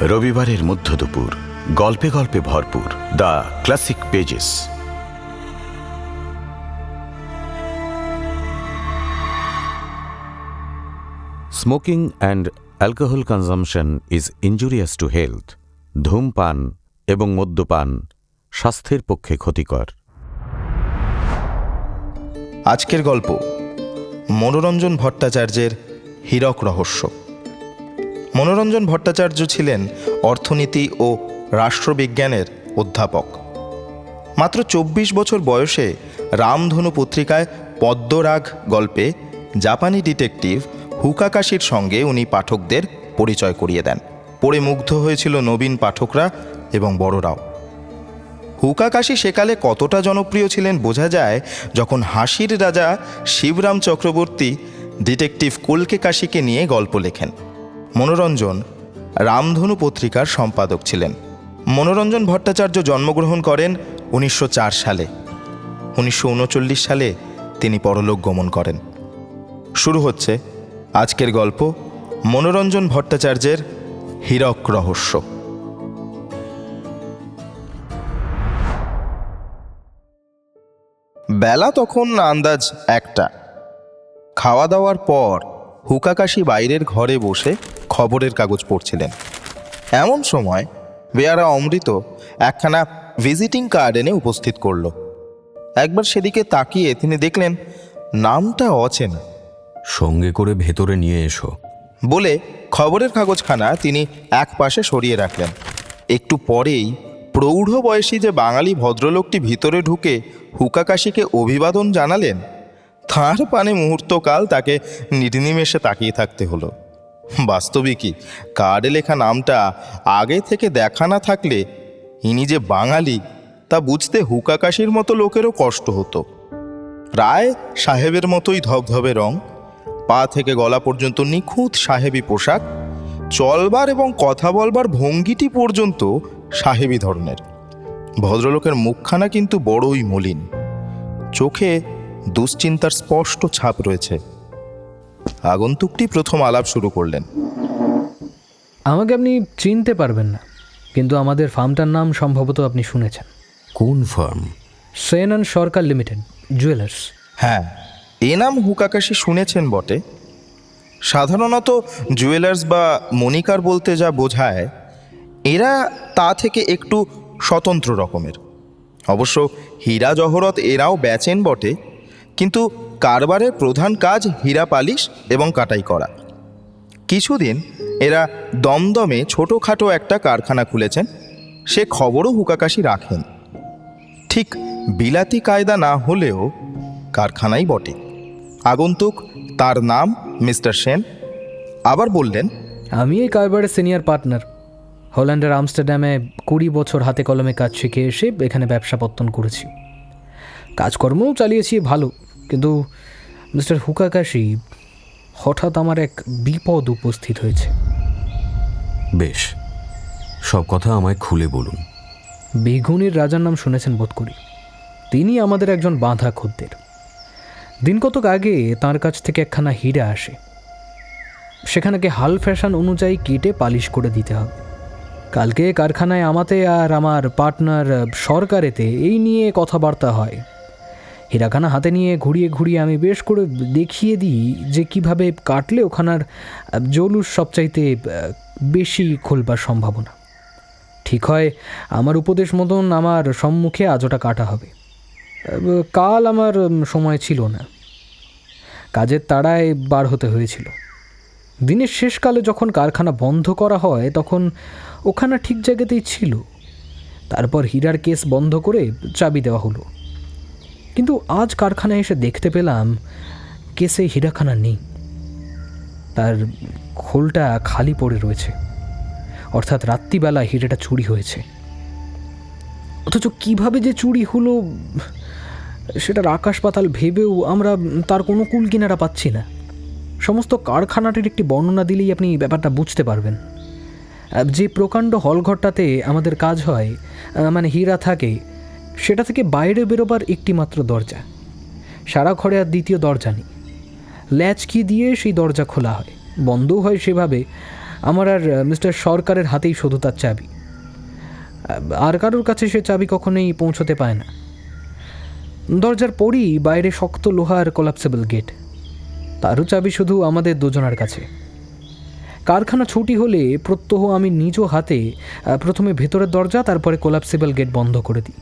রবিবারের মধ্য দুপুর, গল্পে গল্পে ভরপুর the classic pages. Smoking and alcohol consumption is injurious to health. ধূমপান এবং মদ্যপান স্বাস্থ্যের পক্ষে ক্ষতিকর। আজকের গল্প মনোরঞ্জন ভট্টাচার্যের হীরক রহস্য। মনোরঞ্জন ভট্টাচার্য ছিলেন অর্থনীতি ও রাষ্ট্রবিজ্ঞানের অধ্যাপক। মাত্র ২৪ বছর বয়সে রামধনু পত্রিকায় পদ্মরাগ গল্পে জাপানি ডিটেকটিভ হুকাকাশির সঙ্গে উনি পাঠকদের পরিচয় করিয়ে দেন। পড়ে মুগ্ধ হয়েছিল নবীন পাঠকরা এবং বড়রাও। হুকাকাশি সেকালে কতটা জনপ্রিয় ছিলেন বোঝা যায় যখন হাসির রাজা শিবরাম চক্রবর্তী ডিটেকটিভ কলকে কাশিকে নিয়ে গল্প লেখেন। মনোরঞ্জন রামধনু পত্রিকার সম্পাদক ছিলেন। মনোরঞ্জন ভট্টাচার্য জন্মগ্রহণ করেন ১৯০৪ সালে। ১৯৩৯ সালে তিনি পরলোক গমন করেন। শুরু হচ্ছে আজকের গল্প মনোরঞ্জন ভট্টাচার্যের হীরক রহস্য। বেলা তখন আন্দাজ ১টা। খাওয়া দাওয়ার পর হুকাকাশি বাইরের ঘরে বসে খবরের কাগজ পড়ছিলেন। এমন সময় বেয়ারা অমৃত একখানা ভিজিটিং কার্ড এনে উপস্থিত করল। একবার সেদিকে তাকিয়ে তিনি দেখলেন নামটা অচেনা। সঙ্গে করে ভেতরে নিয়ে এসো বলে খবরের কাগজখানা তিনি এক পাশে সরিয়ে রাখলেন। একটু পরেই প্রৌঢ় বয়সী যে বাঙালি ভদ্রলোকটি ভিতরে ঢুকে হুকাকাশিকে অভিবাদন জানালেন, তাঁর পানে মুহূর্তকাল তাকে নির্নিমেষে তাকিয়ে থাকতে হলো। বাস্তবিকই কার্ডে লেখা নামটা আগে থেকে দেখা না থাকলে ইনি যে বাঙালি তা বুঝতে হুকাকাশির মতো লোকেরও কষ্ট হতো। প্রায় সাহেবের মতোই ধবধবে রং, পা থেকে গলা পর্যন্ত নিখুঁত সাহেবী পোশাক, চলবার এবং কথা বলবার ভঙ্গিটি পর্যন্ত সাহেবী ধরনের। ভদ্রলোকের মুখখানা কিন্তু বড়ই মলিন, চোখে দুশ্চিন্তার স্পষ্ট ছাপ রয়েছে। আগন্তুকটি প্রথম আলাপ শুরু করলেন। আমাকে আপনি চিনতে পারবেন না, কিন্তু আমাদের ফার্মটার নাম সম্ভবত আপনি শুনেছেন। কোন farm? Sen and Sarkar limited, jewellers. হ্যাঁ, এ নাম হুকাকাশি শুনেছেন বটে। সাধারণত জুয়েলার্স বা মণিকার বলতে যা বোঝায়, এরা তা থেকে একটু স্বতন্ত্র রকমের। অবশ্য হীরা জহরত এরাও বেচেন বটে, কিন্তু কারবারের প্রধান কাজ হীরা পালিশ এবং কাটাই করা। কিছুদিন এরা দমদমে ছোটোখাটো একটা কারখানা খুলেছেন, সে খবরও হুকাকাশি রাখেন। ঠিক বিলাতি কায়দা না হলেও কারখানাই বটে। আগন্তুক, তার নাম মিস্টার সেন, আবার বললেন, আমি এই কারবারের সিনিয়র পার্টনার। হল্যান্ডের আমস্টারডামে ২০ বছর হাতে কলমে কাজ শিখে এসে এখানে ব্যবসা পত্তন করেছি। কাজকর্মও চালিয়েছি ভালো, কিন্তু মিস্টার হুকাকাশি, হঠাৎ আমার এক বিপদ উপস্থিত হয়েছে। বেশ, সব কথা আমায় খুলে বলুন। বেগুনির রাজার নাম শুনেছেন বোধ করি। তিনি আমাদের একজন বাঁধা খদ্দের। দিন কতক আগে তাঁর কাছ থেকে একখানা হীরা আসে। সেখানেকে হাল ফ্যাশন অনুযায়ী কেটে পালিশ করে দিতে হবে। কালকে কারখানায় আমাতে আর আমার পার্টনার সরকারেতে এই নিয়ে কথাবার্তা হয়। হীরাখানা হাতে নিয়ে ঘুরিয়ে ঘুরিয়ে আমি বেশ করে দেখিয়ে দিই যে কিভাবে কাটলে ওখানার জৌলুস সবচাইতে বেশি খুলবার সম্ভাবনা। ঠিক হয় আমার উপদেশ মতন আমার সম্মুখে আজ ওটা কাটা হবে। কাল আমার সময় ছিল না, কাজের তাড়ায় বার হতে হয়েছিল। দিনের শেষকালে যখন কারখানা বন্ধ করা হয় তখন ওখানা ঠিক জায়গাতেই ছিল। তারপর হীরার কেস বন্ধ করে চাবি দেওয়া হলো। কিন্তু আজ কারখানায় এসে দেখতে পেলাম কেসে হীরাখানা নেই, তার খোলটা খালি পড়ে রয়েছে। অর্থাৎ রাত্রিবেলা হীরাটা চুরি হয়েছে। অথচ কিভাবে যে চুরি হলো সেটার আকাশ পাতাল ভেবেও আমরা তার কোনো কুল কিনারা পাচ্ছি না। সমস্ত কারখানাটির একটি বর্ণনা দিলেই আপনি ব্যাপারটা বুঝতে পারবেন। যে প্রকাণ্ড হলঘরটাতে আমাদের কাজ হয়, মানে হীরা থাকে, সেটা থেকে বাইরে বেরোবার একটি মাত্র দরজা। সারা ঘরে আর দ্বিতীয় দরজা নেই। ল্যাচ কি দিয়ে সেই দরজা খোলা হয়, বন্ধও হয় সেভাবে, আমার আর মিস্টার সরকারের হাতেই শুধু তার চাবি। আর কারোর কাছে সে চাবি কখনোই পৌঁছতে পায় না। দরজার পরই বাইরে শক্ত লোহার কোলাপসেবল গেট, তারও চাবি শুধু আমাদের দুজনের কাছে। কারখানা ছুটি হলে প্রত্যহ আমি নিজ হাতে প্রথমে ভেতরের দরজা, তারপরে কোলাপসেবল গেট বন্ধ করে দিই।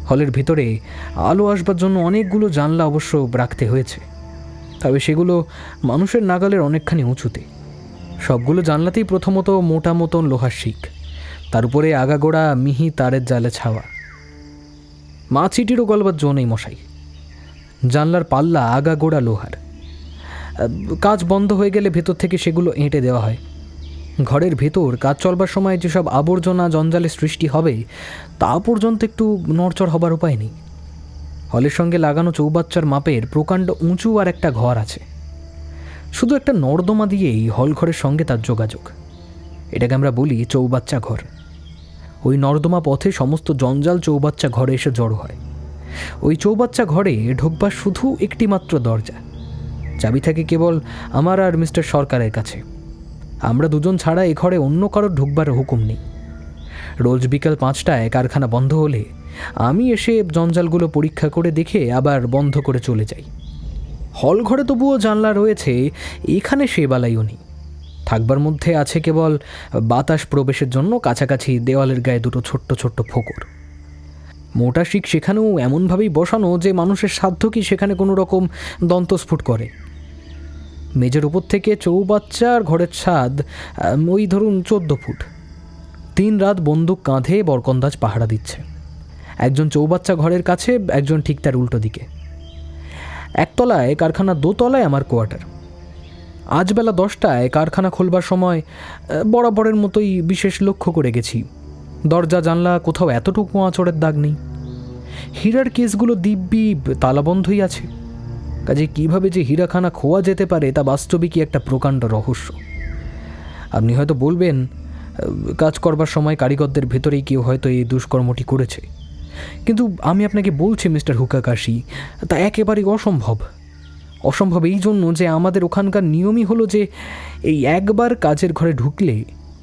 হলের ভিতরে আলো আসবার জন্য অনেকগুলো জানলা অবশ্য রাখতে হয়েছে, তবে সেগুলো মানুষের নাগালের অনেকখানি উঁচুতে। সবগুলো জানলাতেই প্রথমত মোটা মতন লোহার শিক, তার উপরে আগাগোড়া মিহি তারের জালে ছাওয়া। মাছিটিরও গলবার জো নেই মশাই। জানলার পাল্লা আগাগোড়া লোহার। কাজ বন্ধ হয়ে গেলে ভেতর থেকে সেগুলো এঁটে দেওয়া হয়। ঘরের ভেতর কাজ চলবার সময় যেসব আবর্জনা জঞ্জালের সৃষ্টি হবে তা পর্যন্ত একটু নড়চড় হবার উপায় নেই। হলের সঙ্গে লাগানো চৌবাচ্চার মাপের প্রকাণ্ড উঁচু আর একটা ঘর আছে। শুধু একটা নর্দমা দিয়েই হল ঘরের সঙ্গে তার যোগাযোগ। এটাকে আমরা বলি চৌবাচ্চা ঘর। ওই নর্দমা পথে সমস্ত জঞ্জাল চৌবাচ্চা ঘরে এসে জড়ো হয়। ওই চৌবাচ্চা ঘরে ঢোকবার শুধু একটি মাত্র দরজা, চাবি থাকে কেবল আমার আর মিস্টার সরকারের কাছে। আমরা দুজন ছাড়া এ ঘরে অন্য কারোর ঢুকবার হুকুম নেই। রোজ বিকাল 5টায় কারখানা বন্ধ হলে আমি এসে জঞ্জালগুলো পরীক্ষা করে দেখে আবার বন্ধ করে চলে যাই। হল ঘরে তবুও জানলা রয়েছে, এখানে সে বালাইও নেই। থাকবার মধ্যে আছে কেবল বাতাস প্রবেশের জন্য কাছাকাছি দেওয়ালের গায়ে দুটো ছোট্ট ছোট্ট ফোকর। মোটা শিক সেখানেও এমনভাবেই বসানো যে মানুষের সাধ্য কি সেখানে কোনো রকম দন্তস্ফুট করে। মেঝের উপর থেকে চৌবাচ্চার ঘরের ছাদ ওই ধরুন 14 ফুট। 3 রাত বন্দুক কাঁধে বরকন্দাজ পাহারা দিচ্ছে। একজন চৌবাচ্চা ঘরের কাছে, একজন ঠিক তার উল্টো দিকে। একতলায় কারখানা, দোতলায় আমার কোয়ার্টার। আজ বেলা 10টায় কারখানা খোলবার সময় বরাবরের মতোই বিশেষ লক্ষ্য করে গেছি, দরজা জানলা কোথাও এতটুকু আঁচড়ের দাগ নেই। হীরার কেসগুলো দিব্যি তালাবন্ধই আছে। কাজে কীভাবে যে হীরাখানা খোয়া যেতে পারে তা বাস্তবিকই একটা প্রকাণ্ড রহস্য। আপনি হয়তো বলবেন, কাজ করবার সময় কারিগরদের ভেতরেই কেউ হয়তো এই দুষ্কর্মটি করেছে, কিন্তু আমি আপনাকে বলছি মিস্টার হুকাকাশি, তা একেবারেই অসম্ভব। অসম্ভব এই জন্য যে আমাদের ওখানকার নিয়মই হলো যে এই একবার কাজের ঘরে ঢুকলে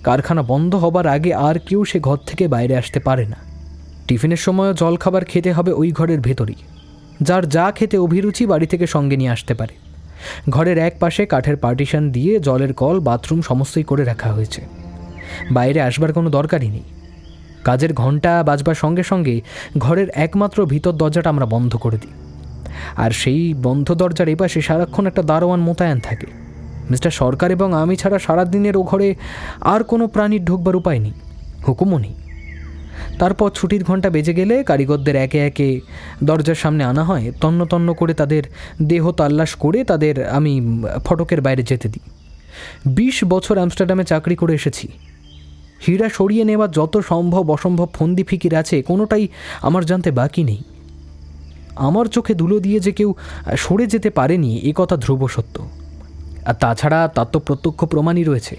কারখানা বন্ধ হবার আগে আর কেউ সে ঘর থেকে বাইরে আসতে পারে না। টিফিনের সময়ও জলখাবার খেতে হবে ওই ঘরের ভেতরেই। যার যা খেতে অভিরুচি বাড়ি থেকে সঙ্গে নিয়ে আসতে পারে। ঘরের এক পাশে কাঠের পার্টিশন দিয়ে জলের কল, বাথরুম সমস্তই করে রাখা হয়েছে। বাইরে আসবার কোনো দরকারই নেই। কাজের ঘন্টা বাজবার সঙ্গে সঙ্গে ঘরের একমাত্র ভিতর দরজাটা আমরা বন্ধ করে দিই, আর সেই বন্ধ দরজার এপাশে সারাক্ষণ একটা দারোয়ান মোতায়েন থাকে। মিস্টার সরকার এবং আমি ছাড়া সারাদিনের ও ঘরে আর কোনো প্রাণীর ঢোকবার উপায় নেই, হুকুমও নেই। তারপর ছুটির ঘন্টা বেজে গেলে কারিগরদের একে একে দরজার সামনে আনা হয়। তন্ন তন্ন করে তাদের দেহ তাল্লাশ করে তাদের আমি ফটকের বাইরে যেতে দিই। 20 বছর আমস্টারডামে চাকরি করে এসেছি। হীরা সরিয়ে নেওয়ার যত সম্ভব অসম্ভব ফন্দি ফিকির আছে, কোনোটাই আমার জানতে বাকি নেই। আমার চোখে ধুলো দিয়ে যে কেউ সরে যেতে পারেনি এ কথা ধ্রুব সত্য। আর তাছাড়া তার তো প্রত্যক্ষ প্রমাণই রয়েছে।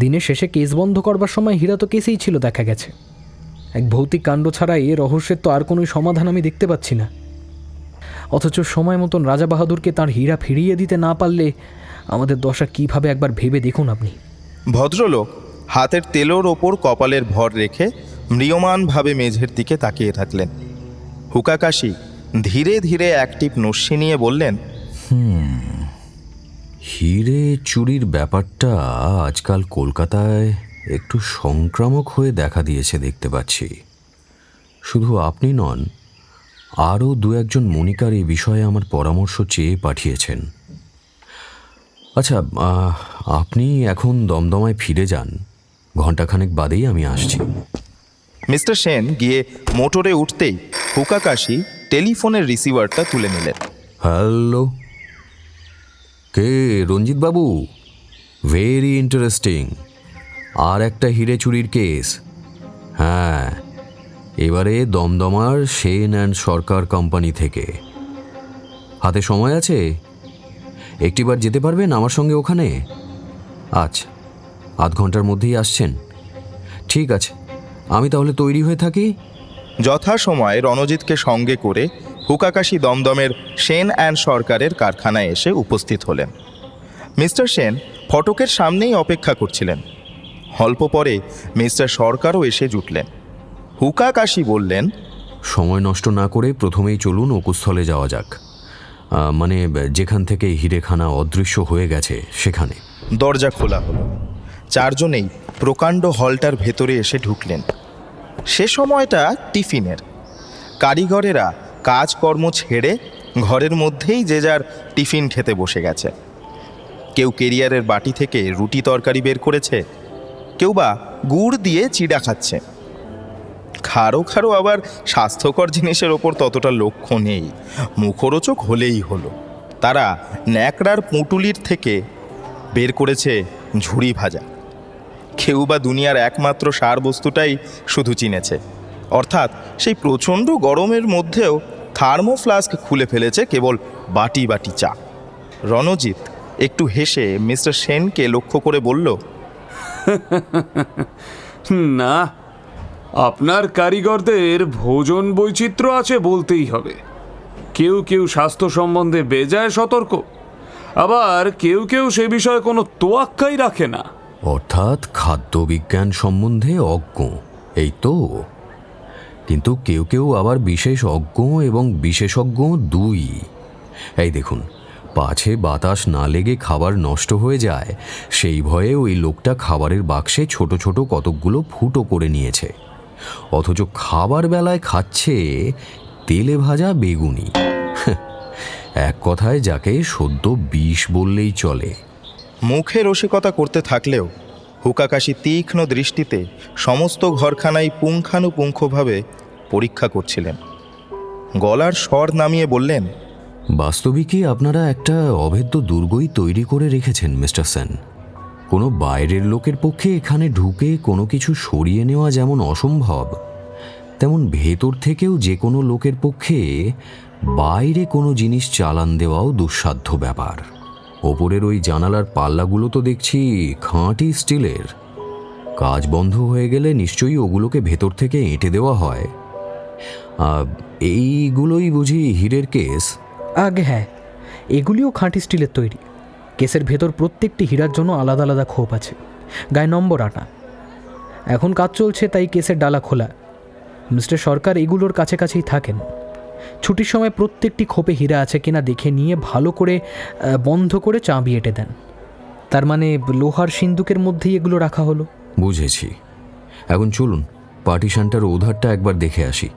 দিনের শেষে কেস বন্ধ করবার সময় হীরা তো কেসেই ছিল, দেখা গেছে। এক ভৌতিক কাণ্ড ছাড়া এ রহস্যের তো আর কোনো সমাধান আমি দেখতে পাচ্ছি না। অথচ সময় মতন রাজা বাহাদুরকে তার হীরা ফিরিয়ে দিতে না পারলে আমাদের দশা কীভাবে একবার ভেবে দেখুন আপনি। ভদ্রলোক হাতের তেলোর ওপর কপালের ভর রেখে ম্রিয়মানভাবে মেঝের দিকে তাকিয়ে থাকলেন। হুকাকাশি ধীরে ধীরে এক টিপ নস্যি নিয়ে বললেন, হিরে চুরির ব্যাপারটা আজকাল কলকাতায় একটু সংক্রামক হয়ে দেখা দিয়েছে দেখতে পাচ্ছি। শুধু আপনি নন, আরও 2-1 মণিকার এই বিষয়ে আমার পরামর্শ চেয়ে পাঠিয়েছেন। আচ্ছা, আপনি এখন দমদমায় ফিরে যান, ঘণ্টাখানেক বাদেই আমি আসছি। মিস্টার সেন গিয়ে মোটরে উঠতেই হুকাকাশি টেলিফোনের রিসিভারটা তুলে নিলেন। হ্যালো, কে? রঞ্জিতবাবু, ভেরি ইন্টারেস্টিং। আর একটা হিরে চুরির কেস। হ্যাঁ, এবারে দমদমার সেন অ্যান্ড সরকার কোম্পানি থেকে। হাতে সময় আছে? একটিবার যেতে পারবেন আমার সঙ্গে ওখানে? আচ্ছা, আধ ঘন্টার মধ্যেই আসছেন? ঠিক আছে, আমি তাহলে তৈরি হয়ে থাকি। যথাসময়ে রণজিৎকে সঙ্গে করে হুকাকাশি দমদমের সেন অ্যান্ড সরকারের কারখানায় এসে উপস্থিত হলেন। মিস্টার সেন ফটকের সামনেই অপেক্ষা করছিলেন। অল্প পরে মিস্টার সরকারও এসে জুটলেন। হুকা কাশি বললেন, সময় নষ্ট না করে প্রথমেই চলুন অকুস্থলে যাওয়া যাক, মানে যেখান থেকে হিরেখানা অদৃশ্য হয়ে গেছে সেখানে। দরজা খোলা হলো। চারজনেই প্রকাণ্ড হলটার ভেতরে এসে ঢুকলেন। সে সময়টা টিফিনের। কারিগরেরা কাজকর্ম ছেড়ে ঘরের মধ্যেই যে যার টিফিন খেতে বসে গেছে। কেউ কেরিয়ারের বাটি থেকে রুটি তরকারি বের করেছে, কেউ বা গুড় দিয়ে চিড়া খাচ্ছে। খারো খারো আবার স্বাস্থ্যকর জিনিসের ওপর ততটা লক্ষ্য নেই, মুখরোচক হলেই হলো। তারা ন্যাকড়ার পুঁটুলির থেকে বের করেছে ঝুড়ি ভাজা। কেউ বা দুনিয়ার একমাত্র সার বস্তুটাই শুধু চিনেছে, অর্থাৎ সেই প্রচণ্ড গরমের মধ্যেও থার্মোফ্লাস্ক খুলে ফেলেছে কেবল বাটি বাটি চা। রণজিৎ একটু হেসে মিস্টার সেনকে লক্ষ্য করে বলল, না, আপনার কারিগরদের ভোজন বৈচিত্র্য আছে বলতেই হবে। কেউ কেউ স্বাস্থ্য সম্বন্ধে বেজায় সতর্ক, আবার কেউ কেউ সে বিষয়ে কোনো তোয়াক্কাই রাখে না। অর্থাৎ খাদ্যবিজ্ঞান সম্বন্ধে অজ্ঞ, এই তো। কিন্তু কেউ কেউ আবার বিশেষ অজ্ঞ এবং বিশেষজ্ঞ দুই। এই দেখুন, পাছে বাতাস না লেগে খাবার নষ্ট হয়ে যায় সেই ভয়ে ওই লোকটা খাবারের বাক্সে ছোট ছোট কতকগুলো ফুটো করে নিয়েছে, অথচ খাবার বেলায় খাচ্ছে তেলে ভাজা বেগুনি। এক কথায় যাকে সদ্য বিষ বললেই চলে। মুখে রসিকতা করতে থাকলেও হুকাকাশি তীক্ষ্ণ দৃষ্টিতে সমস্ত ঘরখানাই পুঙ্খানুপুঙ্খভাবে পরীক্ষা করছিলেন। গলার স্বর নামিয়ে বললেন, বাস্তবিকই আপনারা একটা অভেদ্য দুর্গই তৈরি করে রেখেছেন মিস্টার সেন। কোনো বাইরের লোকের পক্ষে এখানে ঢুকে কোনো কিছু সরিয়ে নেওয়া যেমন অসম্ভব, তেমন ভেতর থেকেও যে কোনো লোকের পক্ষে বাইরে কোনো জিনিস চালান দেওয়াও দুঃসাধ্য ব্যাপার। ওপরের ওই জানালার পাল্লাগুলো তো দেখছি খাঁটি স্টিলের। কাজ বন্ধ হয়ে গেলে নিশ্চয়ই ওগুলোকে ভেতর থেকে এঁটে দেওয়া হয়। এইগুলোই বুঝি হীরের কেস? আগে হ্যাঁ, এগুলিও খাঁটি স্টিলের তৈরি। কেসের ভেতর প্রত্যেকটি হীরার জন্য আলাদা আলাদা খোপ আছে, গায়ে নম্বর আটা। এখন কাজ চলছে তাই কেসের ডালা খোলা। মিস্টার সরকার এগুলোর কাছাকাছিই থাকেন। ছুটির সময় প্রত্যেকটি খোপে হীরা আছে কিনা দেখে নিয়ে ভালো করে বন্ধ করে চাবি এঁটে দেন। তার মানে লোহার সিন্দুকের মধ্যেই এগুলো রাখা হলো। বুঝেছি। এখন চলুন পার্টিশনটার ওধারটা একবার দেখে আসি।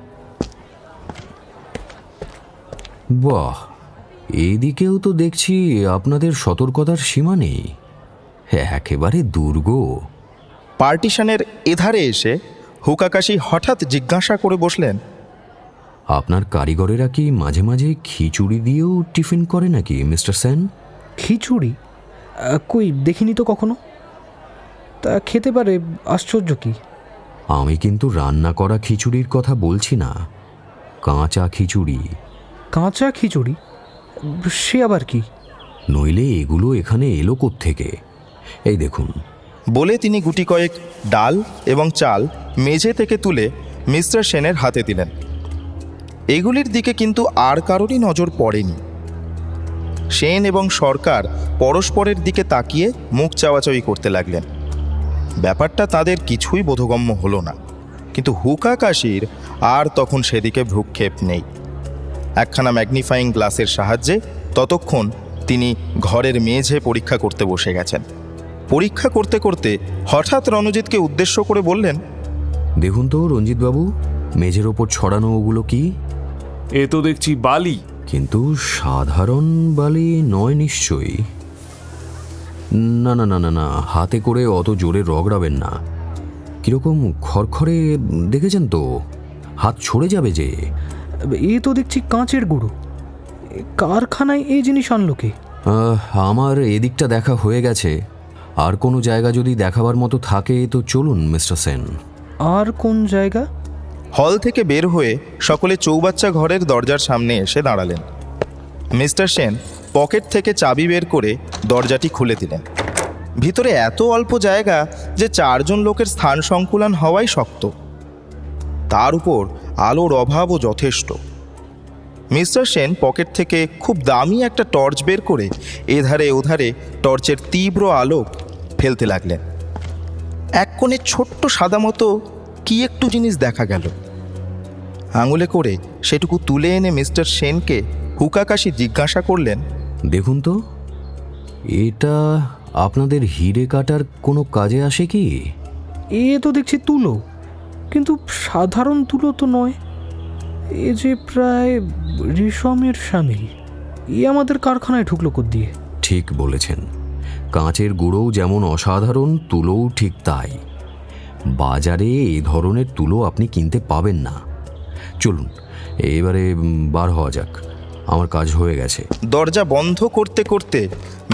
বাহ, এদিকেও তো দেখছি আপনাদের সতর্কতার সীমা নেই, একেবারে দুর্গ। পার্টিশনের এধারে এসে হুকাকাশি হঠাৎ জিজ্ঞাসা করে বসলেন, আপনার কারিগরেরা কি মাঝে মাঝে খিচুড়ি দিয়েও টিফিন করে নাকি মিস্টার সেন? খিচুড়ি? কই দেখিনি তো কখনো। তা খেতে পারে, আশ্চর্য কি। আমি কিন্তু রান্না করা খিচুড়ির কথা বলছি না, কাঁচা খিচুড়ি। কাঁচা খিচুড়ি? সে আবার কি? নইলে এগুলো এখানে এলো কোত্থেকে? এই দেখুন। বলে তিনি গুটি কয়েক ডাল এবং চাল মেঝে থেকে তুলে মিস্টার সেনের হাতে দিলেন। এগুলির দিকে কিন্তু আর কারোরই নজর পড়েনি। সেন এবং সরকার পরস্পরের দিকে তাকিয়ে মুখ চাওয়াচাওয়ি করতে লাগলেন। ব্যাপারটা তাদের কিছুই বোধগম্য হলো না, কিন্তু হুকাকাশির আর তখন সেদিকে ভ্রুক্ষেপ নেই। একখানা ম্যাগনিফাইং গ্লাসের সাহায্যে ততক্ষণ তিনি ঘরের মেঝে পরীক্ষা করতে বসে গেছেন। পরীক্ষা করতে করতে হঠাৎ রণজিৎকে উদ্দেশ্য করে বললেন, দেখুন তো রঞ্জিতবাবু, মেঝের ওপর ছড়ানো ওগুলো কি? এ তো দেখছি বালি। কিন্তু সাধারণ বালি নয় নিশ্চয়ই। না না না না না, হাতে করে অত জোরে রগড়াবেন না। কীরকম খড়খড়ে দেখেছেন তো, হাত ছড়ে যাবে যে। এ তো দেখছি কাঁচের গুঁড়ো। কারখানায় এই জিনিস আনলো কে? আমার এদিকটা দেখা হয়ে গেছে। আর কোনো জায়গা যদি দেখাবার মতো থাকে তো চলুন মিস্টার সেন। আর কোন জায়গা? হল থেকে বের হয়ে সকলে চৌবাচ্চা ঘরের দরজার সামনে এসে দাঁড়ালেন। মিস্টার সেন পকেট থেকে চাবি বের করে দরজাটি খুলে দিলেন। ভিতরে এত অল্প জায়গা যে চারজন লোকের স্থান সংকুলান হওয়াই শক্ত, তার উপর আলোর অভাবও যথেষ্ট। মিস্টার সেন পকেট থেকে খুব দামি একটা টর্চ বের করে এধারে ওধারে টর্চের তীব্র আলো ফেলতে লাগলেন। এক কোণে ছোট্ট সাদা মতো কি একটু জিনিস দেখা গেল। আঙুলে করে সেটুকু তুলে এনে মিস্টার সেনকে হুকাকাশি জিজ্ঞাসা করলেন, দেখুন তো, এটা আপনাদের হিরে কাটার কোনো কাজে আসে কি? এ তো দেখছি তুলো, কিন্তু সাধারণ তুলো তো নয়। এ যে প্রায় রেশমের সামিল। এ আমাদের কারখানায় ঢুকলো দিয়ে। ঠিক বলেছেন, কাঁচের গুঁড়োও যেমন অসাধারণ, তুলোও ঠিক তাই। বাজারে এ ধরনের তুলো আপনি কিনতে পাবেন না। চলুন এবারে বার হওয়া যাক, আমার কাজ হয়ে গেছে। দরজা বন্ধ করতে করতে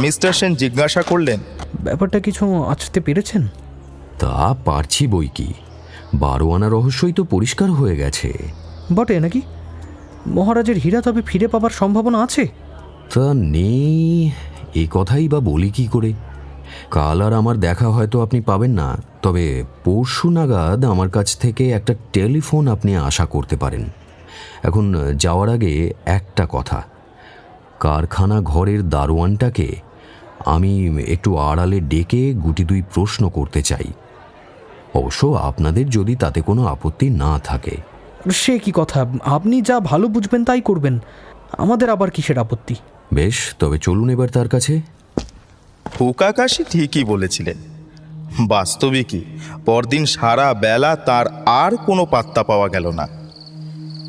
মিস্টার সেন জিজ্ঞাসা করলেন, ব্যাপারটা কিছু আঁচতে পেরেছেন? তা পারছি বই কি, 12 আনা রহস্যই তো পরিষ্কার হয়ে গেছে। বটে নাকি? মহারাজের হীরা তবে ফিরে পাবার সম্ভাবনা আছে? তা নেই এ কথাই বা বলি কি করে। কাল আর আমার দেখা হয়তো আপনি পাবেন না, তবে পরশু নাগাদ আমার কাছ থেকে একটা টেলিফোন আপনি আশা করতে পারেন। এখন যাওয়ার আগে একটা কথা, কারখানা ঘরের দারোয়ানটাকে আমি একটু আড়ালে ডেকে গুটি 2 প্রশ্ন করতে চাই, অবশ্য আপনাদের যদি তাতে কোনো আপত্তি না থাকে। সে কি কথা, আপনি যা ভালো বুঝবেন তাই করবেন, আমাদের আবার কিসের আপত্তি? বেশ, তবে চলুন এবার তার কাছে। হুকাকাশি ঠিকই বলেছিলেন। বাস্তবিকই পরদিন সারা বেলা তার আর কোনো পাত্তা পাওয়া গেল না।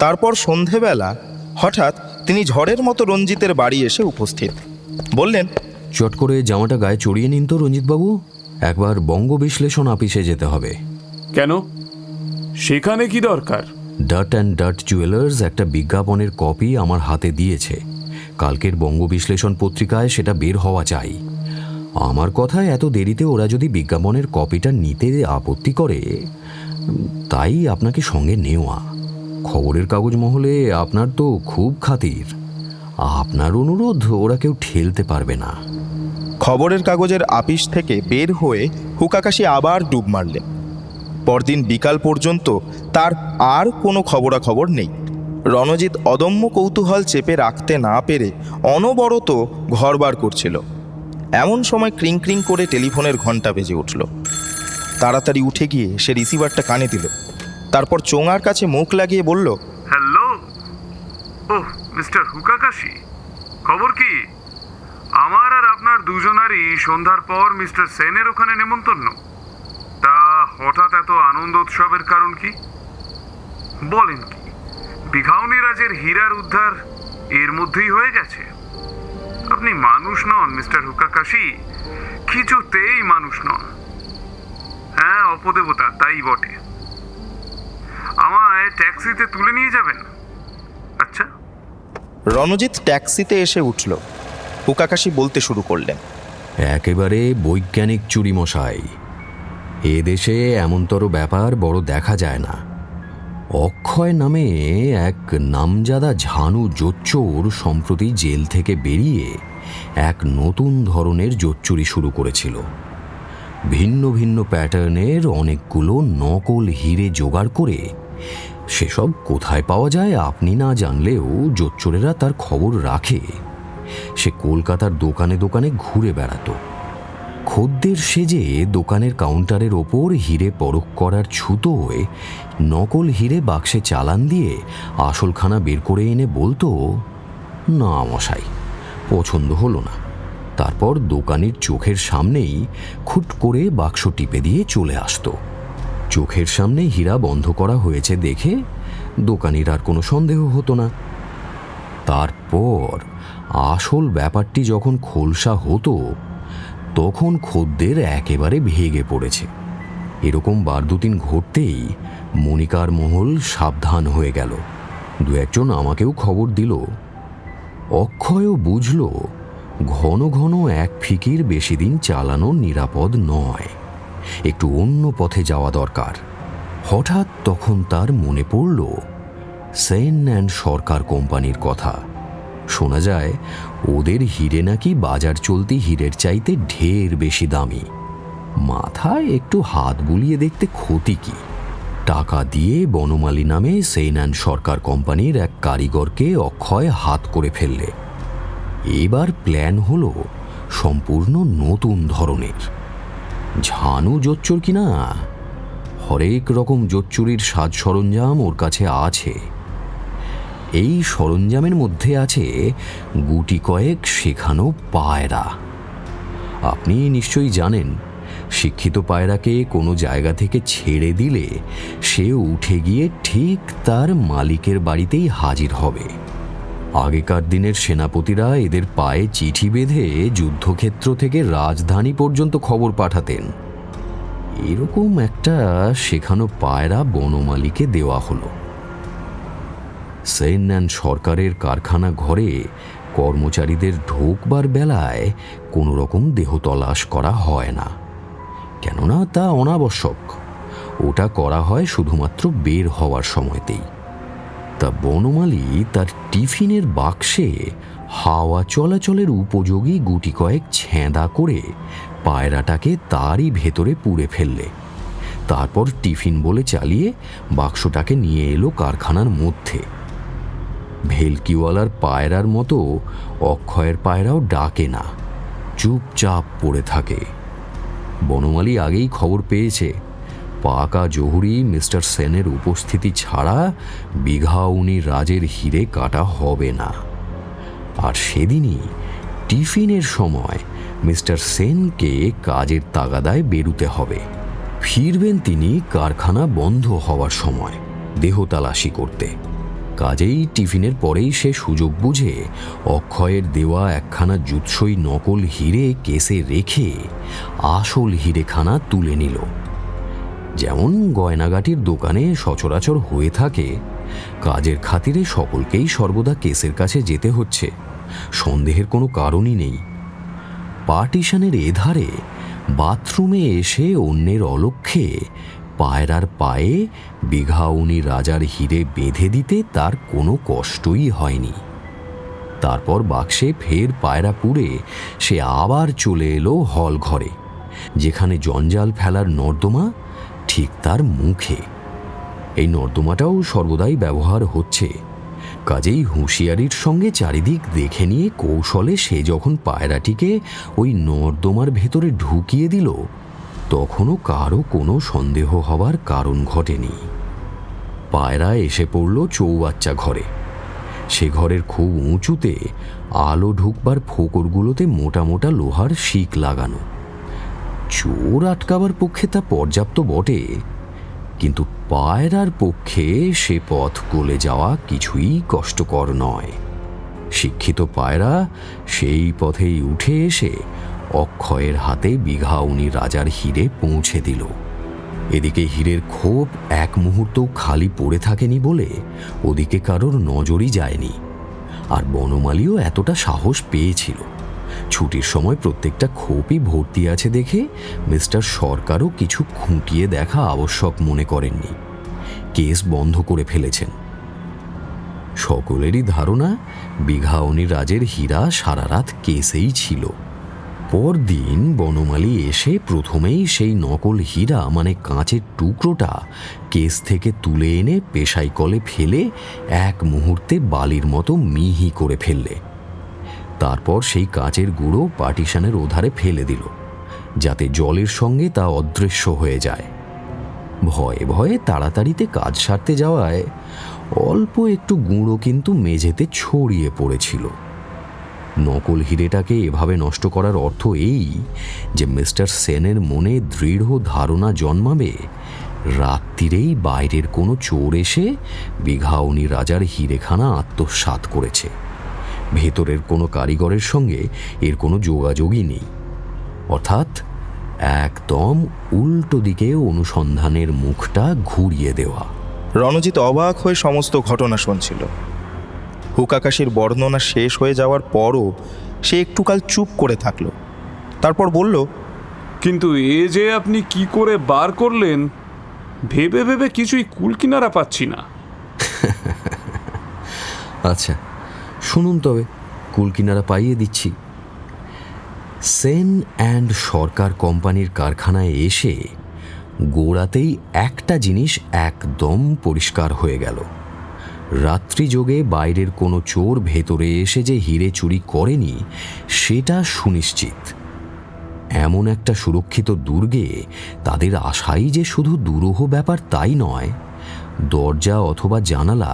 তারপর সন্ধেবেলা হঠাৎ তিনি ঝড়ের মতো রঞ্জিতের বাড়ি এসে উপস্থিত। বললেন, চট করে জামাটা গায়ে চড়িয়ে নিন তো রঞ্জিতবাবু, একবার বঙ্গ বিশ্লেষণ আপিসে যেতে হবে। কেন, সেখানে কি দরকার? ডাট অ্যান্ড ডাট জুয়েলার্স একটা বিজ্ঞাপনের কপি আমার হাতে দিয়েছে। কালকের বঙ্গ বিশ্লেষণ পত্রিকায় সেটা বের হওয়া চাই। আমার কথায় এত দেরিতে ওরা যদি বিজ্ঞাপনের কপিটা নিতে আপত্তি করে, তাই আপনাকে সঙ্গে নেওয়া। খবরের কাগজ মহলে আপনার তো খুব খাতির, আপনার অনুরোধ ওরা কেউ ঠেলতে পারবে না। খবরের কাগজের আপিস থেকে বের হয়ে হুকাকাশি আবার ডুব মারলেন। পরদিন বিকাল পর্যন্ত তার আর কোনো খবরাখবর নেই। রণজিৎ অদম্য কৌতূহল চেপে রাখতে না পেরে অনবরত ঘরবার করছিল। এমন সময় ক্রিং ক্রিং করে টেলিফোনের ঘণ্টা বেজে উঠল। তাড়াতাড়ি উঠে গিয়ে সে রিসিভারটা কানে দিল, তারপর চোঙার কাছে মুখ লাগিয়ে বলল, হ্যালো, ওহ মিস্টার হুকাকাশি, খবর কি? আমার আর আপনার দুজনারই সন্ধ্যার পর মিস্টার সেনের ওখানে নেমন্তন্ন। তা হঠাৎ এত আনন্দ উৎসবের কারণ কি? বলেন কি, বিঘাউনি রাজের হীরার উদ্ধার এর মধ্যেই হয়ে গেছে? আপনি মানুষ নন মিস্টার হুকাকাশি, কিছুতেই মানুষ নন। হ্যাঁ, অপদেবতা তাই বটে। আমায় ট্যাক্সিতে তুলে নিয়ে যাবেন? আচ্ছা। রণজিৎ ট্যাক্সিতে এসে উঠল। হুকাকাশি বলতে শুরু করলেন, একেবারে বৈজ্ঞানিক চুরি মশাই, এ দেশে এমনতর ব্যাপার বড় দেখা যায় না। অক্ষয় নামে এক নামজাদা ঝানু জোচ্চোর সম্প্রতি জেল থেকে বেরিয়ে এক নতুন ধরনের জোচ্চুরি শুরু করেছিল। ভিন্ন ভিন্ন প্যাটার্নের অনেকগুলো নকল হিরে জোগাড় করে সেসব কোথায় পাওয়া যায় আপনি না জানলেও জোচ্চোরেরা তার খবর রাখে। সে কলকাতার দোকানে দোকানে ঘুরে বেড়াতো। খদ্দের সেজে দোকানের কাউন্টারের ওপর হিরে পরখ করার ছুতোয় নকল হিরে বাক্সে চালান দিয়ে আসলখানা বের করে এনে বলতো, না মশাই, পছন্দ হলো না। তারপর দোকানির চোখের সামনেই খুট করে বাক্স টিপে দিয়ে চলে আসতো। চোখের সামনে হীরা বন্ধ করা হয়েছে দেখে দোকানির আর কোনো সন্দেহ হতো না। তারপর আসল ব্যাপারটি যখন খোলসা হতো, তখন খদ্দের একেবারে ভেগে পড়েছে। এরকম 2-3 ঘটতেই মনিকার মহল সাবধান হয়ে গেল। 2-1জন আমাকেও খবর দিল। অক্ষয়ও বুঝল ঘন ঘন এক ফিকির বেশি দিন চালানো নিরাপদ নয়, একটু অন্য পথে যাওয়া দরকার। হঠাৎ তখন তার মনে পড়ল সেন অ্যান্ড সরকার কোম্পানির কথা। শোনা যায় ওদের হিরে নাকি বাজার চলতি হিরের চাইতে ঢের বেশি দামি। মাথায় একটু হাত বুলিয়ে দেখতে ক্ষতি কি? টাকা দিয়ে বনমালী নামে সেন অ্যান্ড সরকার কোম্পানির এক কারিগরকে অক্ষয় হাত করে ফেললে। এবার প্ল্যান হলো সম্পূর্ণ নতুন ধরনের। ঝানু জোচ্চুর কিনা, হরেক রকম জোচ্চুরির সাজ সরঞ্জাম ওর কাছে আছে। এই সরঞ্জামের মধ্যে আছে গুটি কয়েক শেখানো পায়রা। আপনি নিশ্চয়ই জানেন, শিক্ষিত পায়রাকে কোনো জায়গা থেকে ছেড়ে দিলে সে উঠে গিয়ে ঠিক তার মালিকের বাড়িতেই হাজির হবে। আগেকার দিনের সেনাপতিরা এদের পায়ে চিঠি বেঁধে যুদ্ধক্ষেত্র থেকে রাজধানী পর্যন্ত খবর পাঠাতেন। এরকম একটা শেখানো পায়রা বনমালীকে দেওয়া হলো। সেন অ্যান্ড সরকারের কারখানা ঘরে কর্মচারীদের ঢোকবার বেলায় কোনো রকম দেহ তলাশ করা হয় না, কেননা তা অনাবশ্যক। ওটা করা হয় শুধুমাত্র বের হওয়ার সময়তেই। তা বনমালী তার টিফিনের বাক্সে হাওয়া চলাচলের উপযোগী গুটি কয়েক ছেঁদা করে পায়রাটাকে তারই ভেতরে পুরে ফেললে। তারপর টিফিন বলে চালিয়ে বাক্সটাকে নিয়ে এলো কারখানার মধ্যে। ভেলকিওয়ালার পায়রার মতো অক্ষয়ের পায়রাও ডাকে না, চুপচাপ পড়ে থাকে। বনমালী আগেই খবর পেয়েছে পাকা জহুরি মিস্টার সেনের উপস্থিতি ছাড়া বিঘাউনি রাজের হিরে কাটা হবে না। আর সেদিনই টিফিনের সময় মিস্টার সেনকে কাজের তাগাদায় বেরুতে হবে। ফিরবেন তিনি কারখানা বন্ধ হওয়ার সময় দেহ তালাশি করতে। কাজেই টিফিনের পরেই সে সুযোগ বুঝে অক্ষয়ের দেওয়া একখানা জুৎসই নকল হিরে কেসে রেখে আসল হিরেখানা তুলে নিল। যেমন গয়নাগাটির দোকানে সচরাচর হয়ে থাকে, কাজের খাতিরে সকলকেই সর্বদা কেসের কাছে যেতে হচ্ছে, সন্দেহের কোনো কারণই নেই। পার্টিশনের এধারে বাথরুমে এসে অন্যের অলক্ষ্যে পায়রার পায়ে বিঘাউনি রাজার হিরে বেঁধে দিতে তার কোনো কষ্টই হয়নি। তারপর বাক্সে ফের পায়রা পুড়ে সে আবার চলে এলো হল ঘরে, যেখানে জঞ্জাল ফেলার নর্দমা ঠিক তার মুখে। এই নর্দমাটাও সর্বদাই ব্যবহার হচ্ছে। কাজেই হুঁশিয়ারির সঙ্গে চারিদিক দেখে নিয়ে কৌশলে সে যখন পায়রাটিকে ওই নর্দমার ভেতরে ঢুকিয়ে দিল, তখনও কারও কোনো সন্দেহ হবার কারণ ঘটেনি। পায়রা এসে পড়ল চৌবাচ্চা ঘরে। সে ঘরের খুব উঁচুতে আলো ঢুকবার ফোকরগুলোতে মোটা মোটা লোহার শিক লাগানো। চোর আটকাবার পক্ষে তা পর্যাপ্ত বটে, কিন্তু পায়রার পক্ষে সে পথ গলে যাওয়া কিছুই কষ্টকর নয়। শিক্ষিত পায়রা সেই পথেই উঠে এসে অক্ষয়ের হাতে বিঘাউনি রাজার হিরে পৌঁছে দিল। এদিকে হীরের খোপ এক মুহূর্তও খালি পড়ে থাকেনি বলে ওদিকে কারোর নজরই যায়নি। আর বনমালীও এতটা সাহস পেয়েছিল। ছুটির সময় প্রত্যেকটা খোপই ভর্তি আছে দেখে মিস্টার সরকারও কিছু খুঁটিয়ে দেখা আবশ্যক মনে করেননি। কেস বন্ধ করে ফেলেছেন। সকলেরই ধারণা বিঘাউনি রাজের হীরা সারা রাত কেসেই ছিল। পরদিন বনমালী এসে প্রথমেই সেই নকল হীরা মানে কাঁচের টুকরোটা কেস থেকে তুলে এনে পেশাই কলে ফেলে এক মুহূর্তে বালির মতো মিহি করে ফেললে। তারপর সেই কাঁচের গুঁড়ো পার্টিশনের ওধারে ফেলে দিল, যাতে জলের সঙ্গে তা অদৃশ্য হয়ে যায়। ভয়ে ভয়ে তাড়াতাড়িতে কাজ সারতে যাওয়ায় অল্প একটু গুঁড়ো কিন্তু মেঝেতে ছড়িয়ে পড়েছিল। নকল হিরেটাকে এভাবে নষ্ট করার অর্থ এই যে মিস্টার সেনের মনে দৃঢ় ধারণা জন্মাবে রাত্রিরেই বাইরের কোনো চোর এসে বিঘাউনি রাজার হিরেখানা আত্মসাৎ করেছে। ভেতরের কোনো কারিগরের সঙ্গে এর কোনো যোগাযোগই নেই। অর্থাৎ একদম উল্টো দিকে অনুসন্ধানের মুখটা ঘুরিয়ে দেওয়া। রণজিৎ অবাক হয়ে সমস্ত ঘটনা শুনছিল। হুকাকাশির বর্ণনা শেষ হয়ে যাওয়ার পরও সে একটুকাল চুপ করে থাকল। তারপর বলল, কিন্তু এ যে আপনি কি করে বার করলেন ভেবে ভেবে কিছুই কুলকিনারা পাচ্ছি না। আচ্ছা শুনুন, তবে কুলকিনারা পাইয়ে দিচ্ছি। সেন অ্যান্ড সরকার কোম্পানির কারখানায় এসে গোড়াতেই একটা জিনিস একদম পরিষ্কার হয়ে গেল। রাত্রিযোগে বাইরের কোনো চোর ভেতরে এসে যে হিরে চুরি করেনি সেটা সুনিশ্চিত। এমন একটা সুরক্ষিত দুর্গে তাদের আশাই যে শুধু দুরূহ ব্যাপার তাই নয়, দরজা অথবা জানালা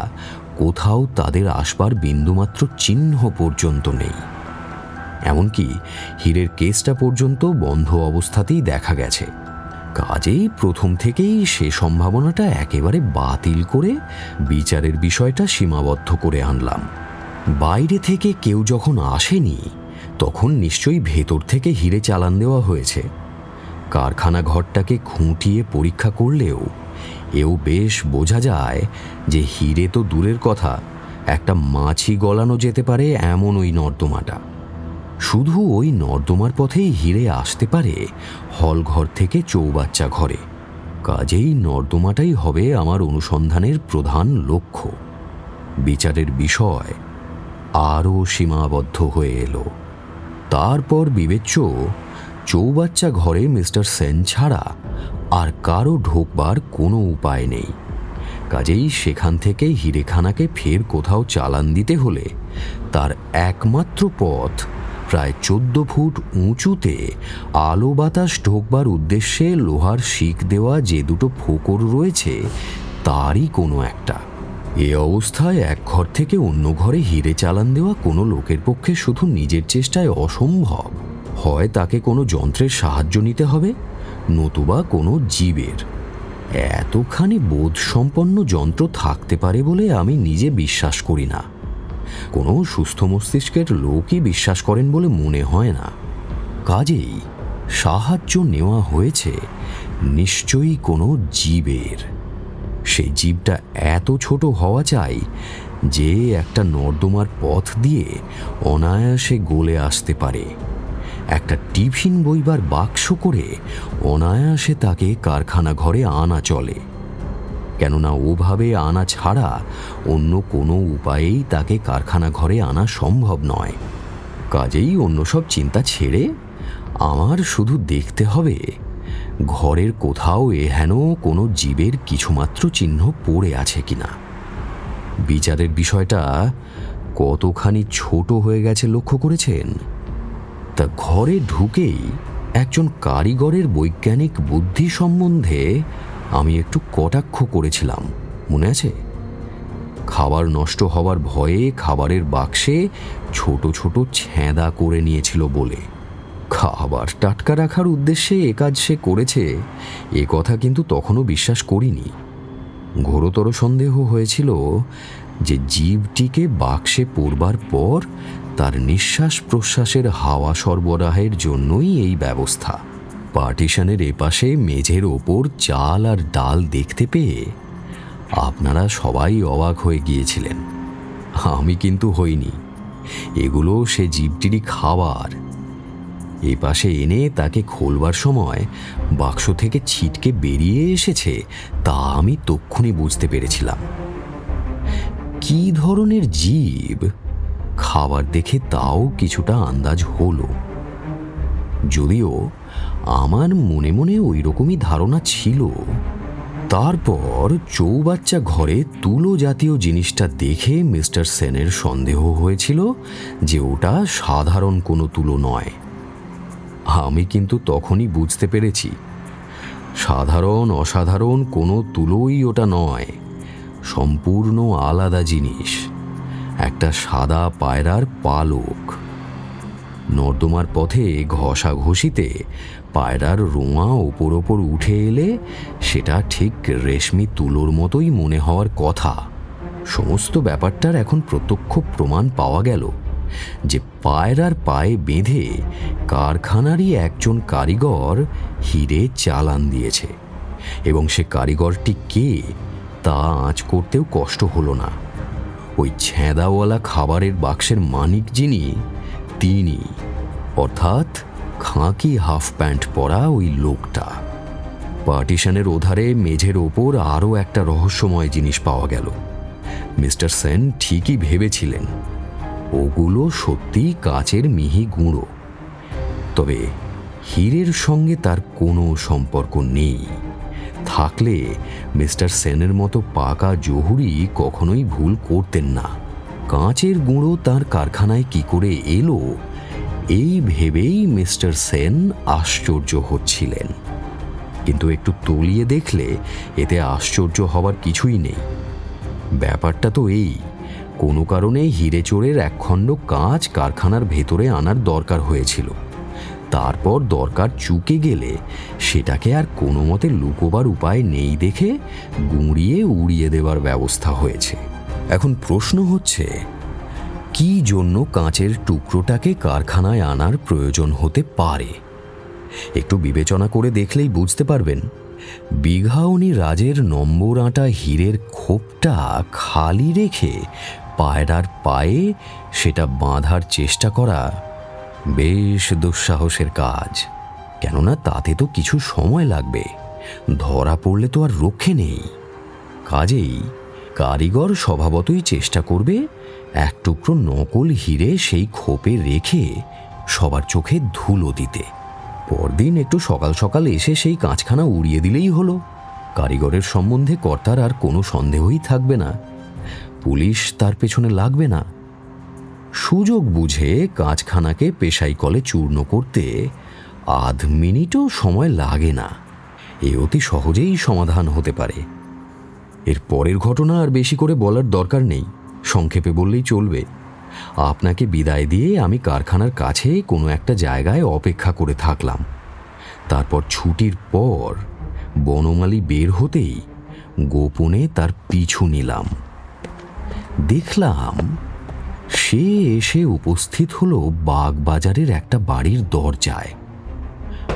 কোথাও তাদের আসবার বিন্দুমাত্র চিহ্ন পর্যন্ত নেই। এমনকি হীরের কেসটা পর্যন্ত বন্ধ অবস্থাতেই দেখা গেছে। কাজেই প্রথম থেকেই সে সম্ভাবনাটা একেবারে বাতিল করে বিচারের বিষয়টা সীমাবদ্ধ করে আনলাম। বাইরে থেকে কেউ যখন আসেনি তখন নিশ্চয়ই ভেতর থেকে হিরে চালান দেওয়া হয়েছে। কারখানা ঘরটাকে খুঁটিয়ে পরীক্ষা করলেও এও বেশ বোঝা যায় যে হিরে তো দূরের কথা, একটা মাছি গলানো যেতে পারে এমন ওই নর্দমাটা। শুধু ওই নর্দমার পথেই হিরে আসতে পারে হলঘর থেকে চৌবাচ্চা ঘরে। কাজেই নর্দমাটাই হবে আমার অনুসন্ধানের প্রধান লক্ষ্য। বিচারের বিষয় আরও সীমাবদ্ধ হয়ে এলো। তারপর বিবেচ্য, চৌবাচ্চা ঘরে মিস্টার সেন ছাড়া আর কারো ঢোকবার কোনো উপায় নেই। কাজেই সেখান থেকে হিরেখানাকে ফের কোথাও চালান দিতে হলে তার একমাত্র পথ প্রায় 14 ফুট উঁচুতে আলো বাতাস ঢোকবার উদ্দেশ্যে লোহার শিক দেওয়া যে দুটো ফোকর রয়েছে তারই কোনো একটা। এ অবস্থায় এক ঘর থেকে অন্য ঘরে হিরে চালান দেওয়া কোনো লোকের পক্ষে শুধু নিজের চেষ্টায় অসম্ভব। হয় তাকে কোনো যন্ত্রের সাহায্য নিতে হবে, নতুবা কোনো জীবের। এতখানি বোধসম্পন্ন যন্ত্র থাকতে পারে বলে আমি নিজে বিশ্বাস করি না। কোনো সুস্থ মস্তিষ্কের লোকই বিশ্বাস করেন বলে মনে হয় না। কাজেই সাহায্য নেওয়া হয়েছে নিশ্চয়ই কোনো জীবের। সেই জীবটা এত ছোট হওয়া চাই যে একটা নর্দমার পথ দিয়ে অনায়াসে গলে আসতে পারে। একটা টিফিন বইবার বাক্স করে অনায়াসে তাকে কারখানা ঘরে আনা চলে, কেননা ওভাবে আনা ছাড়া অন্য কোনো উপায়েই তাকে কারখানা ঘরে আনা সম্ভব নয়। কাজেই অন্য সব চিন্তা ছেড়ে আমার শুধু দেখতে হবে ঘরের কোথাও এহেন কোনো জীবের কিছুমাত্র চিহ্ন পড়ে আছে কিনা। বিচারের বিষয়টা কতখানি ছোট হয়ে গেছে লক্ষ্য করেছেন? তা ঘরে ঢুকেই একজন কারিগরের বৈজ্ঞানিক বুদ্ধি সম্বন্ধে আমি একটু কটাক্ষ করেছিলাম, মনে আছে? খাবার নষ্ট হওয়ার ভয়ে খাবারের বাক্সে ছোট ছোট ছ্যাঁদা করে নিয়েছিল বলে। খাবার টাটকা রাখার উদ্দেশ্যে এ কাজ সে করেছে এ কথা কিন্তু তখনও বিশ্বাস করিনি। ঘোরতর সন্দেহ হয়েছিল যে জীবটিকে বাক্সে পড়বার পর তার নিঃশ্বাস প্রশ্বাসের হাওয়া সরবরাহের জন্যই এই ব্যবস্থা। পার্টিশনের এপাশে মেঝের ওপর চাল আর ডাল দেখতে পেয়ে আপনারা সবাই অবাক হয়ে গিয়েছিলেন। আমি কিন্তু হইনি। এগুলো সে জীবটিরই খাবার। এ পাশে এনে তাকে খোলবার সময় বাক্স থেকে ছিটকে বেরিয়ে এসেছে তা আমি তক্ষুনি বুঝতে পেরেছিলাম। কি ধরনের জীব খাবার দেখে তাও কিছুটা আন্দাজ হলো, যদিও আমার মনে মনে ওই রকমই ধারণা ছিল। তারপর চৌবাচ্চা ঘরে তুলো জাতীয় জিনিসটা দেখে মিস্টার সেনের সন্দেহ হয়েছিল যে ওটা সাধারণ কোনো তুলো নয়। আমি কিন্তু তখনই বুঝতে পেরেছি সাধারণ অসাধারণ কোনো তুলোই ওটা নয়, সম্পূর্ণ আলাদা জিনিস, একটা সাদা পায়রার পালক। নর্দমার পথে ঘষাঘষিতে পায়রার রোঁয়া ওপর ওপর উঠে এলে সেটা ঠিক রেশমি তুলোর মতোই মনে হওয়ার কথা। সমস্ত ব্যাপারটার এখন প্রত্যক্ষ প্রমাণ পাওয়া গেল যে পায়রার পায়ে বেঁধে কারখানারই একজন কারিগর হিরে চালান দিয়েছে, এবং সে কারিগরটি কে তা আঁচ করতেও কষ্ট হলো না। ওই ছ্যাঁদাওয়ালা খাবারের বাক্সের মানিক যিনি, তিনি, অর্থাৎ খাঁকি হাফ প্যান্ট পরা ওই লোকটা। পার্টিশনের ওধারে মেঝের ওপর আরও একটা রহস্যময় জিনিস পাওয়া গেল। মিস্টার সেন ঠিকই ভেবেছিলেন ওগুলো সত্যিই কাচের মিহি গুঁড়ো, তবে হীরের সঙ্গে তার কোনো সম্পর্ক নেই। থাকলে মিস্টার সেনের মতো পাকা জহুরি কখনোই ভুল করতেন না। কাঁচের গুঁড়ো তার কারখানায় কি করে এলো এই ভেবেই মিস্টার সেন আশ্চর্য হচ্ছিলেন। কিন্তু একটু তলিয়ে দেখলে এতে আশ্চর্য হবার কিছুই নেই। ব্যাপারটা তো এই, কোনো কারণে হিরে চোরের একখণ্ড কাঁচ কারখানার ভেতরে আনার দরকার হয়েছিল। তারপর দরকার চুকে গেলে সেটাকে আর কোনো মতে লুকোবার উপায় নেই দেখে গুঁড়িয়ে উড়িয়ে দেওয়ার ব্যবস্থা হয়েছে। এখন প্রশ্ন হচ্ছে, কি জন্য কাঁচের টুকরোটাকে কারখানায় আনার প্রয়োজন হতে পারে? একটু বিবেচনা করে দেখলেই বুঝতে পারবেন। বিঘাউনি রাজের নম্বর আঁটা হীরের খোপটা খালি রেখে পায়রার পায়ে সেটা বাঁধার চেষ্টা করা বেশ দুঃসাহসের কাজ। কেননা তাতে তো কিছু সময় লাগবে, ধরা পড়লে তো আর রক্ষে নেই। কাজেই কারিগর স্বভাবতই চেষ্টা করবে এক টুকরো নকল হিরে সেই খোপে রেখে সবার চোখে ধুলো দিতে। পরদিন একটু সকাল সকাল এসে সেই কাঁচখানা উড়িয়ে দিলেই হলো। কারিগরের সম্বন্ধে কর্তার আর কোনো সন্দেহই থাকবে না, পুলিশ তার পেছনে লাগবে না। সুযোগ বুঝে কাঁচখানাকে পেশাই কলে চূর্ণ করতে আধ মিনিটও সময় লাগে না। এ অতি সহজেই সমাধান হতে পারে। এর পরের ঘটনা আর বেশি করে বলার দরকার নেই, সংক্ষেপে বললেই চলবে। আপনাকে বিদায় দিয়ে আমি কারখানার কাছে কোনো একটা জায়গায় অপেক্ষা করে থাকলাম। তারপর ছুটির পর বনমালী বের হতেই গোপনে তার পিছু নিলাম। দেখলাম সে এসে উপস্থিত হলো বাগবাজারের একটা বাড়ির দরজায়।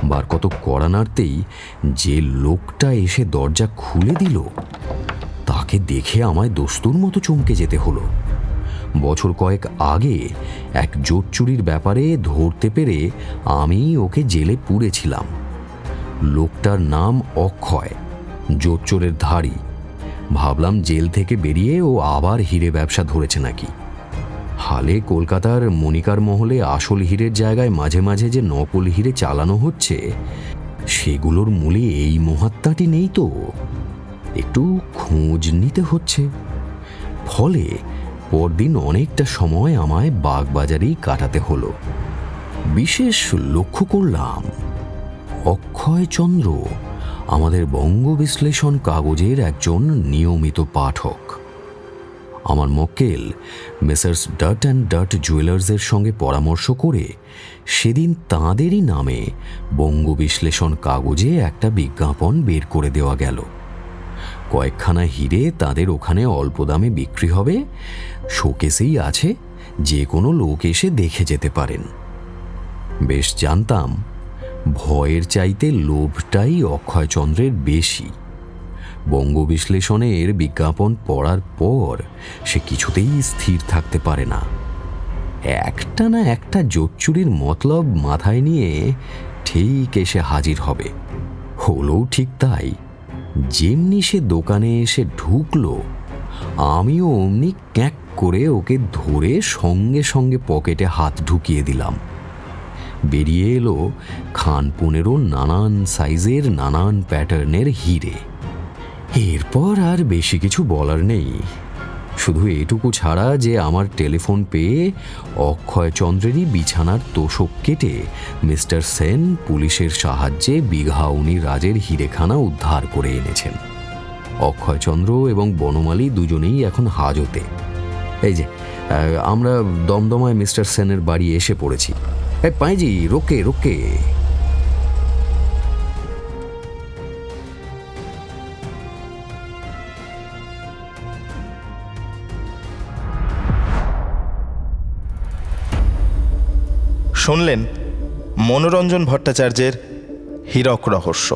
বার কত কড়া নাড়তেই যে লোকটা এসে দরজা খুলে দিল তাকে দেখে আমায় দস্তুর মতো চমকে যেতে হলো। বছর কয়েক আগে এক জোট চুরির ব্যাপারে ধরতে পেরে আমি ওকে জেলে পুরেছিলাম। লোকটার নাম অক্ষয়, জোট চোরের ধাড়ি। ভাবলাম জেল থেকে বেরিয়ে ও আবার হিরে ব্যবসা ধরেছে নাকি। হালে কলকাতার মণিকার মহলে আসল হীরের জায়গায় মাঝে মাঝে যে নকল হীরে চালানো হচ্ছে সেগুলোর মূলে এই মহাত্মাটি নেই তো? একটু খোঁজ নিতে হচ্ছে। ফলে পরদিন অনেকটা সময় আমায় বাগবাজারেই কাটাতে হলো। বিশেষ লক্ষ্য করলাম অক্ষয়চন্দ্র আমাদের বঙ্গ বিশ্লেষণ কাগজের একজন নিয়মিত পাঠক। আমার মক্কেল মেসার্স ডাট অ্যান্ড ডাট জুয়েলার্সের সঙ্গে পরামর্শ করে সেদিন তাঁদেরই নামে বঙ্গ বিশ্লেষণ কাগজে একটা বিজ্ঞাপন বের করে দেওয়া গেল। কয়েকখানা হিরে তাদের ওখানে অল্প দামে বিক্রি হবে, শোকেসেই আছে, যে কোনো লোক এসে দেখে যেতে পারেন। বেশ জানতাম ভয়ের চাইতে লোভটাই অক্ষয়চন্দ্রের বেশি। বঙ্গ বিশ্লেষণের বিজ্ঞাপন পড়ার পর সে কিছুতেই স্থির থাকতে পারে না। একটা না একটা জোচ্চুরির মতলব মাথায় নিয়ে ঠিক এসে হাজির হবে। হলেও ঠিক তাই। যেমনি সে দোকানে এসে ঢুকলো আমিও অমনি ক্যাঁক করে ওকে ধরে সঙ্গে সঙ্গে পকেটে হাত ঢুকিয়ে দিলাম। বেরিয়ে এলো খানপুনেরও নানান সাইজের নানান প্যাটার্নের হিরে। এরপর আর বেশি কিছু বলার নেই, শুধু এটুকু ছাড়া যে আমার টেলিফোন পেয়ে অক্ষয়চন্দ্রেরই বিছানার তোষক কেটে মিস্টার সেন পুলিশের সাহায্যে বিঘাউনি রাজের হিরেখানা উদ্ধার করে এনেছেন। অক্ষয়চন্দ্র এবং বনমালী দুজনেই এখন হাজতে। এই যে আমরা দমদমায় মিস্টার সেনের বাড়ি এসে পড়েছি। এই পাঁজি, রোকে রোকে। শুনলেন মনোরঞ্জন ভট্টাচার্যের হীরক রহস্য।